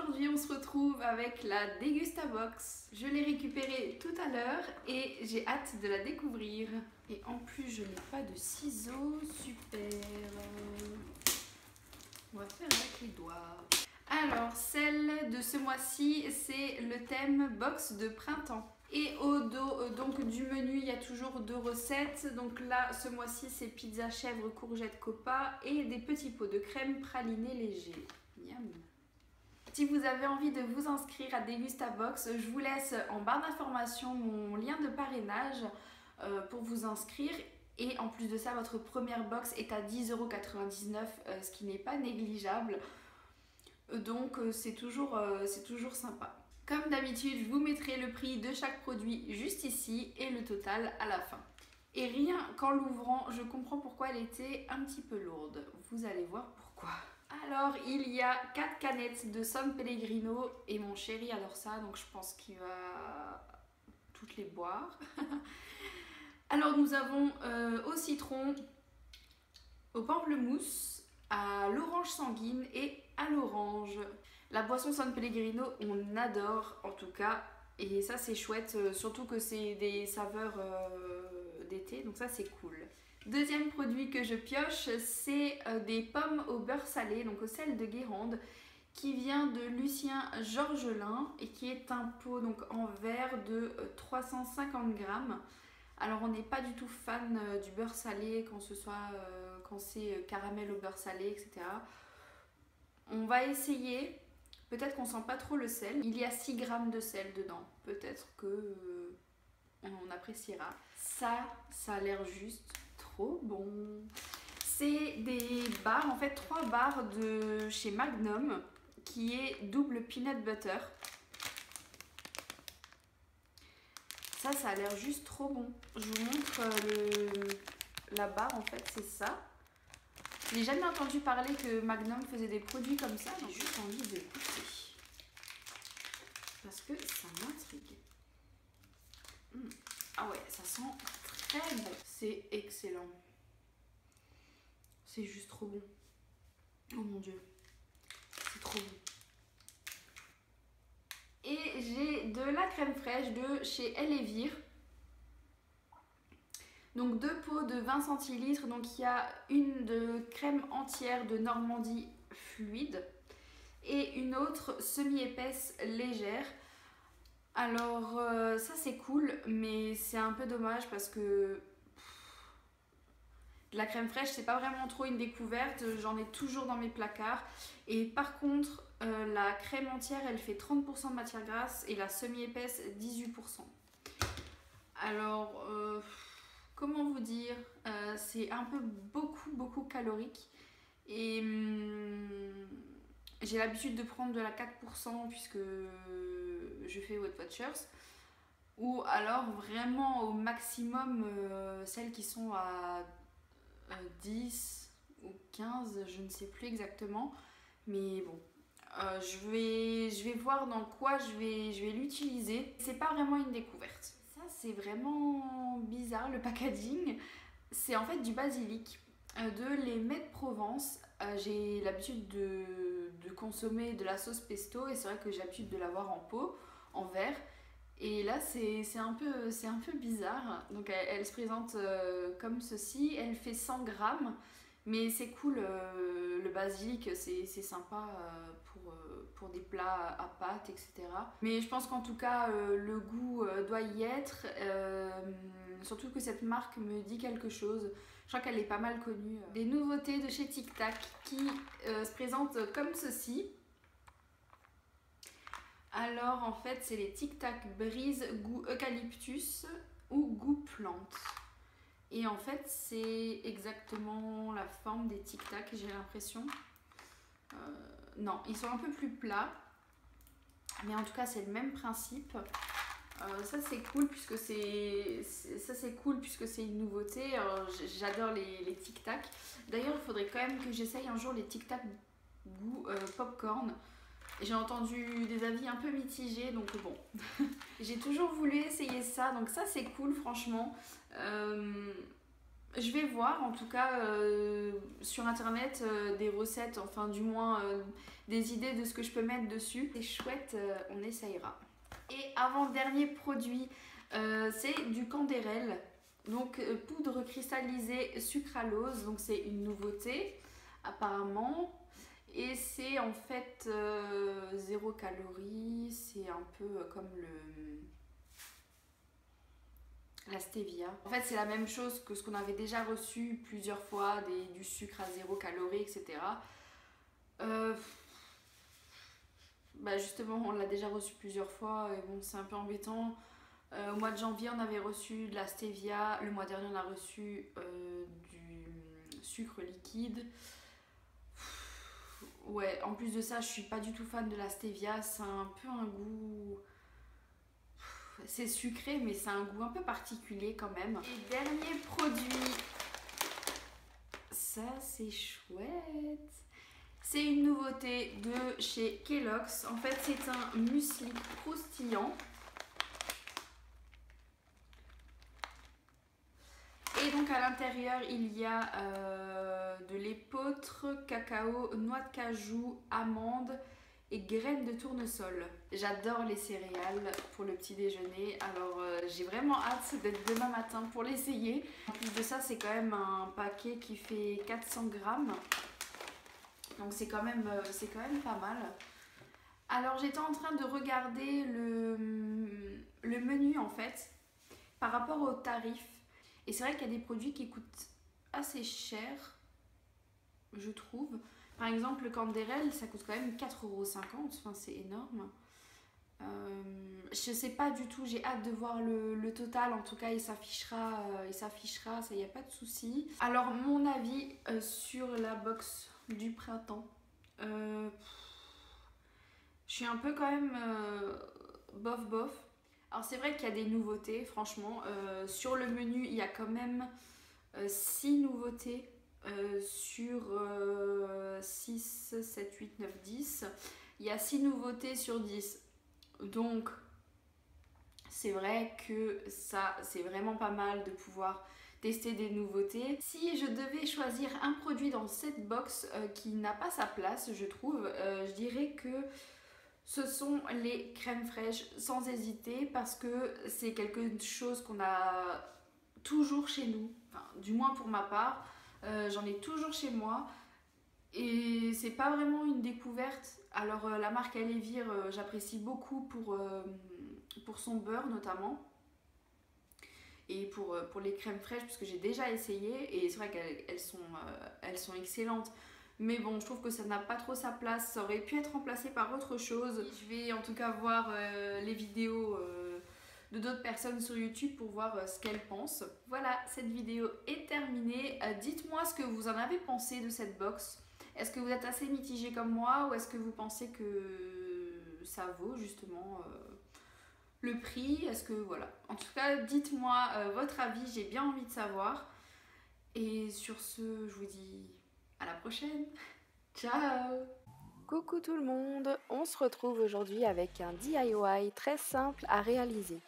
Aujourd'hui on se retrouve avec la Dégustabox. Je l'ai récupérée tout à l'heure et j'ai hâte de la découvrir. Et en plus je n'ai pas de ciseaux, super. On va faire avec les doigts. Alors celle de ce mois-ci c'est le thème box de printemps. Et au dos donc du menu il y a toujours 2 recettes. Donc là ce mois-ci c'est pizza chèvre courgette copa et des petits pots de crème pralinée léger. Miam. Si vous avez envie de vous inscrire à Dégustabox, je vous laisse en barre d'informations mon lien de parrainage pour vous inscrire. Et en plus de ça, votre première box est à 10,99 €, ce qui n'est pas négligeable. Donc c'est toujours sympa. Comme d'habitude, je vous mettrai le prix de chaque produit juste ici et le total à la fin. Et rien qu'en l'ouvrant, je comprends pourquoi elle était un petit peu lourde. Vous allez voir pourquoi. Alors, il y a 4 canettes de San Pellegrino et mon chéri adore ça, donc je pense qu'il va toutes les boire. Alors, nous avons au citron, au pamplemousse, à l'orange sanguine et à l'orange. La boisson San Pellegrino, on adore en tout cas, et ça c'est chouette, surtout que c'est des saveurs d'été, donc ça c'est cool. Deuxième produit que je pioche, c'est des pommes au beurre salé, donc au sel de Guérande, qui vient de Lucien Georgelin et qui est un pot donc en verre de 350 grammes. Alors on n'est pas du tout fan du beurre salé, quand c'est caramel au beurre salé, etc. On va essayer, peut-être qu'on sent pas trop le sel. Il y a 6 grammes de sel dedans, peut-être que on appréciera. Ça a l'air juste trop bon. C'est des barres, en fait 3 barres de chez Magnum qui est double peanut butter. Ça a l'air juste trop bon. Je vous montre la barre, en fait c'est ça. J'ai jamais entendu parler que Magnum faisait des produits comme ça. J'ai juste envie de goûter parce que ça m'intrigue. Ah ouais, ça sent très bon. C'est excellent. C'est juste trop bon. Oh mon dieu. C'est trop bon. Et j'ai de la crème fraîche de chez Elevir. Donc 2 pots de 20 centilitres. Donc il y a une de crème entière de Normandie fluide. Et une autre semi-épaisse légère. Alors ça c'est cool, mais c'est un peu dommage parce que la crème fraîche c'est pas vraiment trop une découverte, j'en ai toujours dans mes placards. Et par contre la crème entière elle fait 30% de matière grasse et la semi-épaisse 18%. Alors comment vous dire, c'est un peu beaucoup calorique et j'ai l'habitude de prendre de la 4% puisque je fais Weight Watchers, ou alors vraiment au maximum celles qui sont à 10 ou 15, je ne sais plus exactement, mais bon, je vais voir dans quoi je vais l'utiliser. C'est pas vraiment une découverte. Ça c'est vraiment bizarre, le packaging. C'est en fait du basilic, de lait de Provence. J'ai l'habitude de consommer de la sauce pesto et c'est vrai que j'ai l'habitude de l'avoir en pot, en verre. Et là c'est un peu bizarre. Donc elle se présente comme ceci. Elle fait 100 grammes. Mais c'est cool, le basilic c'est sympa pour des plats à pâtes, etc. Mais je pense qu'en tout cas le goût doit y être. Surtout que cette marque me dit quelque chose. Je crois qu'elle est pas mal connue. Des nouveautés de chez Tic Tac qui se présentent comme ceci. Alors en fait c'est les Tic Tac Brise goût eucalyptus ou goût plante. Et en fait c'est exactement la forme des Tic Tac, j'ai l'impression. Non, ils sont un peu plus plats. Mais en tout cas c'est le même principe. Ça c'est cool puisque c'est une nouveauté. J'adore les Tic Tac. D'ailleurs il faudrait quand même que j'essaye un jour les Tic Tac goût popcorn. J'ai entendu des avis un peu mitigés, donc bon. J'ai toujours voulu essayer ça, donc ça c'est cool franchement. Je vais voir en tout cas sur internet des recettes, enfin du moins des idées de ce que je peux mettre dessus. C'est chouette, on essayera. Et avant-dernier produit, c'est du Canderel. Donc poudre cristallisée sucralose, donc c'est une nouveauté apparemment. Et c'est en fait 0 calories, c'est un peu comme la stevia. En fait, c'est la même chose que ce qu'on avait déjà reçu plusieurs fois, du sucre à 0 calories, etc. Bah justement, on l'a déjà reçu plusieurs fois et bon, c'est un peu embêtant. Au mois de janvier, on avait reçu de la stevia. Le mois dernier, on a reçu du sucre liquide. Ouais, en plus de ça, je suis pas du tout fan de la stevia. C'est un peu un goût... C'est sucré, mais c'est un goût un peu particulier quand même. Et dernier produit, ça c'est chouette. C'est une nouveauté de chez Kellogg's. En fait, c'est un muesli croustillant. Et donc à l'intérieur, il y a de l'épeautre, cacao, noix de cajou, amandes et graines de tournesol. J'adore les céréales pour le petit déjeuner, alors j'ai vraiment hâte d'être demain matin pour l'essayer. En plus de ça, c'est quand même un paquet qui fait 400 grammes, donc c'est quand même pas mal. Alors j'étais en train de regarder le menu en fait, par rapport au tarif. Et c'est vrai qu'il y a des produits qui coûtent assez cher, je trouve. Par exemple, le Canderel, ça coûte quand même 4,50 €, enfin c'est énorme. Je sais pas du tout, j'ai hâte de voir le total, en tout cas il s'affichera, ça y a pas de souci. Alors mon avis sur la box du printemps, je suis un peu quand même bof bof. Alors c'est vrai qu'il y a des nouveautés, franchement. Sur le menu, il y a quand même 6 nouveautés sur 6, 7, 8, 9, 10. Il y a 6 nouveautés sur 10. Donc c'est vrai que ça, c'est vraiment pas mal de pouvoir tester des nouveautés. Si je devais choisir un produit dans cette box qui n'a pas sa place, je trouve, je dirais que ce sont les crèmes fraîches, sans hésiter, parce que c'est quelque chose qu'on a toujours chez nous, enfin, du moins pour ma part, j'en ai toujours chez moi et c'est pas vraiment une découverte. Alors la marque Elevir, j'apprécie beaucoup pour son beurre notamment et pour les crèmes fraîches, parce que j'ai déjà essayé et c'est vrai qu'elles sont excellentes. Mais bon, je trouve que ça n'a pas trop sa place, ça aurait pu être remplacé par autre chose. Je vais en tout cas voir les vidéos de d'autres personnes sur YouTube pour voir ce qu'elles pensent. Voilà, cette vidéo est terminée. Dites-moi ce que vous en avez pensé de cette box. Est-ce que vous êtes assez mitigé comme moi ou est-ce que vous pensez que ça vaut justement le prix? Est-ce que voilà. En tout cas, dites-moi votre avis, j'ai bien envie de savoir. Et sur ce, je vous dis à la prochaine. Ciao! Coucou tout le monde, on se retrouve aujourd'hui avec un DIY très simple à réaliser.